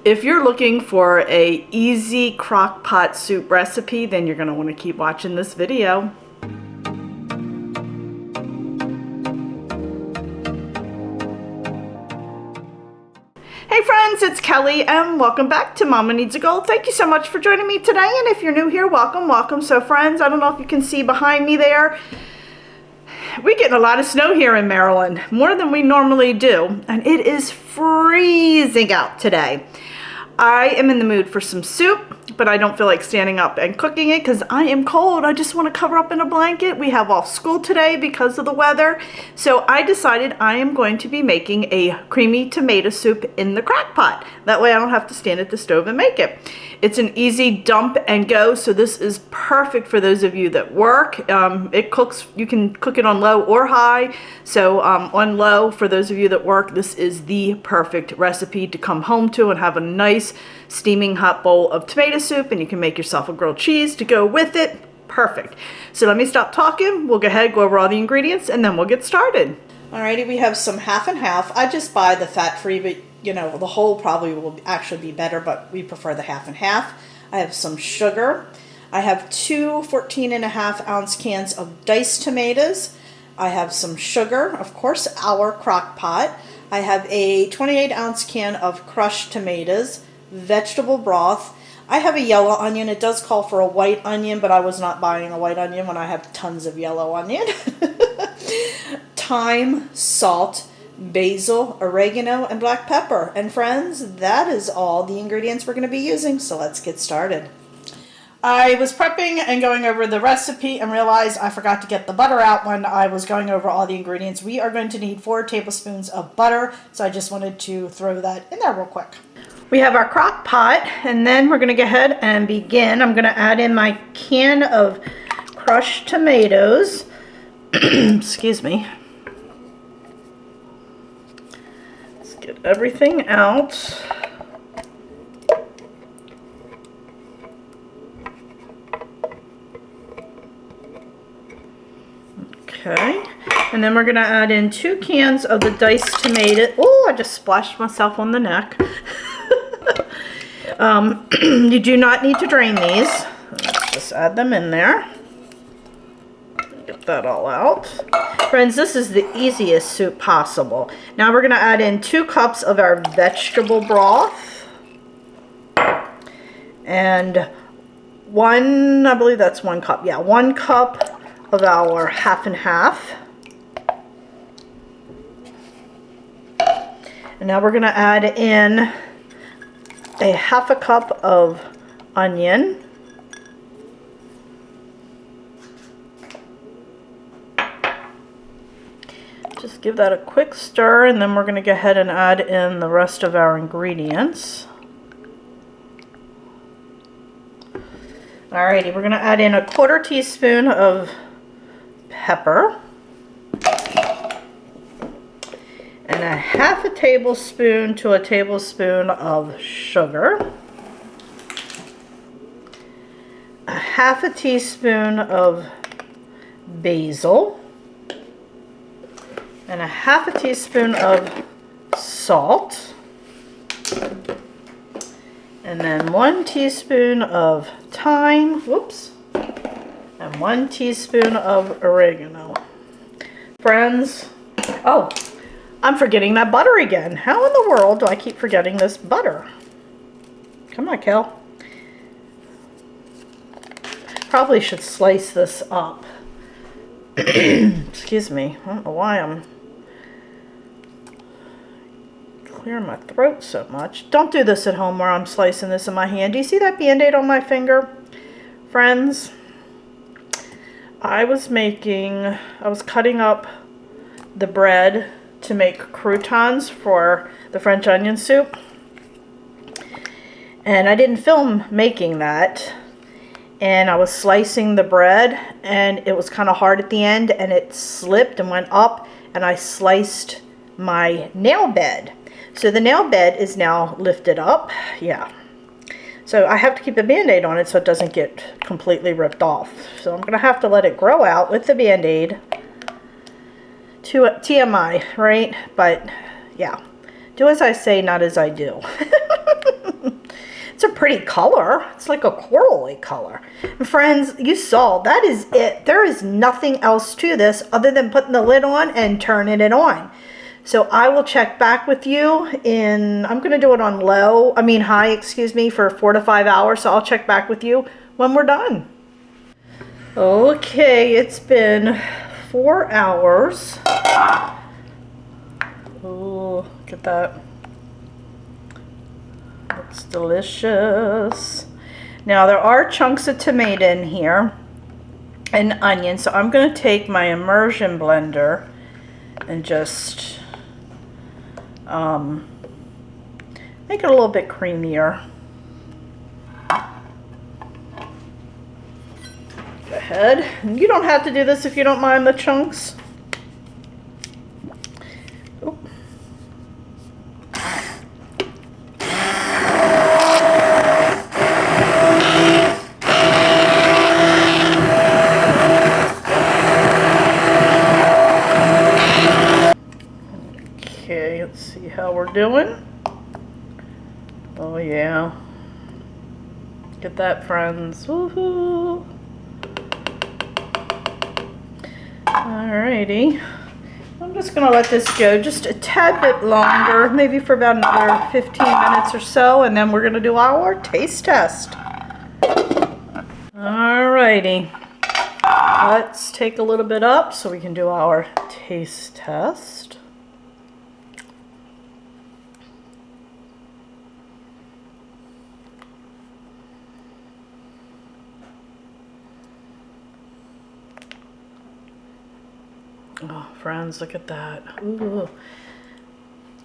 If you're looking for a easy crock pot soup recipe, then you're going to want to keep watching this video. Hey friends, it's Kelly and welcome back to Mama Needs a Goal. Thank you so much for joining me today, and if you're new here, welcome, welcome. So friends, I don't know if you can see behind me there, we're getting a lot of snow here in Maryland, more than we normally do, and it is freezing out today. I am in the mood for some soup, but I don't feel like standing up and cooking it because I am cold. I just want to cover up in a blanket. We have off school today because of the weather. So I decided I am going to be making a creamy tomato soup in the crock pot. That way I don't have to stand at the stove and make it. It's an easy dump and go, so this is perfect for those of you that work. It cooks, you can cook it on low or high. So on low, for those of you that work, this is the perfect recipe to come home to and have a nice steaming hot bowl of tomato soup, and you can make yourself a grilled cheese to go with it. Perfect. So let me stop talking. We'll go ahead, go over all the ingredients, and then we'll get started. Alrighty, we have some half and half. I just buy the fat-free, but you know, the whole probably will actually be better, but we prefer the half and half. I have some sugar. I have two 14.5-ounce cans of diced tomatoes. I have some sugar, of course, our crock pot. I have a 28-ounce can of crushed tomatoes, vegetable broth. I have a yellow onion. It does call for a white onion, but I was not buying a white onion when I have tons of yellow onion. Thyme, salt, basil, oregano, and black pepper. And friends, that is all the ingredients we're going to be using, so let's get started. I was prepping and going over the recipe and realized I forgot to get the butter out when I was going over all the ingredients. We are going to need 4 tablespoons of butter, so I just wanted to throw that in there real quick. We have our crock pot, and then we're going to go ahead and begin. I'm going to add in my can of crushed tomatoes. Excuse me. Let's get everything out. Okay, and then we're going to add in 2 cans of the diced tomato. Oh, I just splashed myself on the neck. You do not need to drain these. Let's just add them in there. Get that all out. Friends, this is the easiest soup possible. Now we're going to add in 2 cups of our vegetable broth. And I believe that's 1 cup. Yeah, 1 cup of our half and half. And now we're going to add in a half a cup of onion. Just give that a quick stir, and then we're going to go ahead and add in the rest of our ingredients. Alrighty, we're going to add in a 1/4 teaspoon of pepper and a half a tablespoon to a tablespoon of sugar, a half a teaspoon of basil, and a half a teaspoon of salt, and then 1 teaspoon of thyme, whoops, and 1 teaspoon of oregano. Friends, oh, I'm forgetting that butter again. How in the world do I keep forgetting this butter? Come on, Kel. Probably should slice this up. Excuse me. I don't know why I'm clearing my throat so much. Don't do this at home where I'm slicing this in my hand. Do you see that Band-Aid on my finger? Friends, I was cutting up the bread to make croutons for the French onion soup, and I didn't film making that, and I was slicing the bread, and it was kind of hard at the end, and it slipped and went up, and I sliced my nail bed. So the nail bed is now lifted up. Yeah, so I have to keep a Band-Aid on it so it doesn't get completely ripped off. So I'm gonna have to let it grow out with the Band-Aid. TMI, right? But yeah, do as I say, not as I do. It's a pretty color. It's like a corally color. And friends, you saw, that is it. There is nothing else to this other than putting the lid on and turning it on. So I will check back with you I'm going to do it on high, excuse me, for 4 to 5 hours. So I'll check back with you when we're done. Okay, it's been 4 hours. Oh, look at that. Looks delicious. Now there are chunks of tomato in here and onion. So I'm going to take my immersion blender and just make it a little bit creamier. Go ahead. And you don't have to do this if you don't mind the chunks. Oop. Okay, let's see how we're doing. Oh yeah. Get that, friends. Woohoo! Alrighty. I'm just gonna let this go just a tad bit longer, maybe for about another 15 minutes or so, and then we're gonna do our taste test. Alrighty. Let's take a little bit up so we can do our taste test. Oh, friends, look at that. Ooh.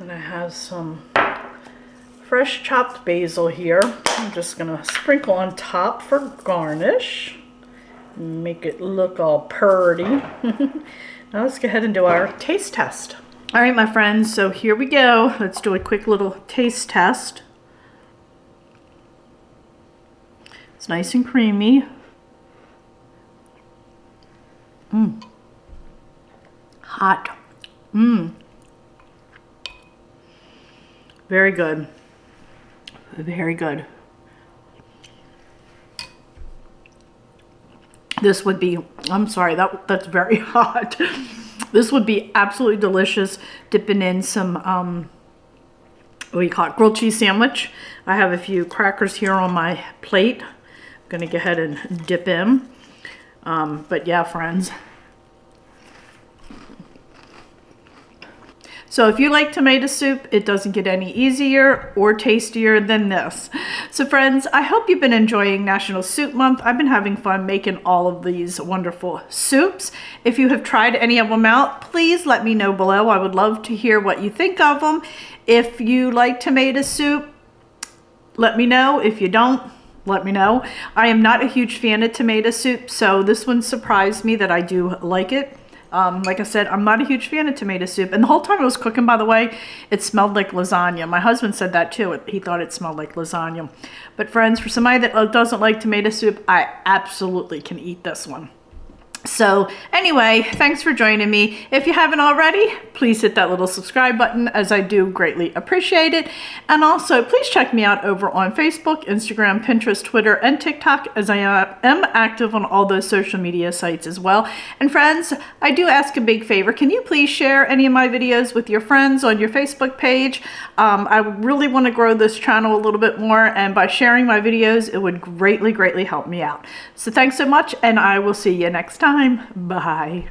And I have some fresh chopped basil here. I'm just gonna sprinkle on top for garnish. Make it look all purty. Now let's go ahead and do our taste test. All right, my friends, so here we go. Let's do a quick little taste test. It's nice and creamy. Hot. Very good. Very good. This would be, I'm sorry, that's very hot. This would be absolutely delicious dipping in some, what do you call it, grilled cheese sandwich. I have a few crackers here on my plate. I'm gonna go ahead and dip in. But yeah, friends. So if you like tomato soup, it doesn't get any easier or tastier than this. So friends, I hope you've been enjoying National Soup Month. I've been having fun making all of these wonderful soups. If you have tried any of them out, please let me know below. I would love to hear what you think of them. If you like tomato soup, let me know. If you don't, let me know. I am not a huge fan of tomato soup, so this one surprised me that I do like it. Like I said, I'm not a huge fan of tomato soup. And the whole time I was cooking, by the way, it smelled like lasagna. My husband said that too. He thought it smelled like lasagna. But friends, for somebody that doesn't like tomato soup, I absolutely can eat this one. So anyway, thanks for joining me. If you haven't already, please hit that little subscribe button, as I do greatly appreciate it. And also, please check me out over on Facebook, Instagram, Pinterest, Twitter, and TikTok, as I am active on all those social media sites as well. And friends, I do ask a big favor. Can you please share any of my videos with your friends on your Facebook page? I really want to grow this channel a little bit more, and by sharing my videos, it would greatly, greatly help me out. So thanks so much, and I will see you next time. Bye.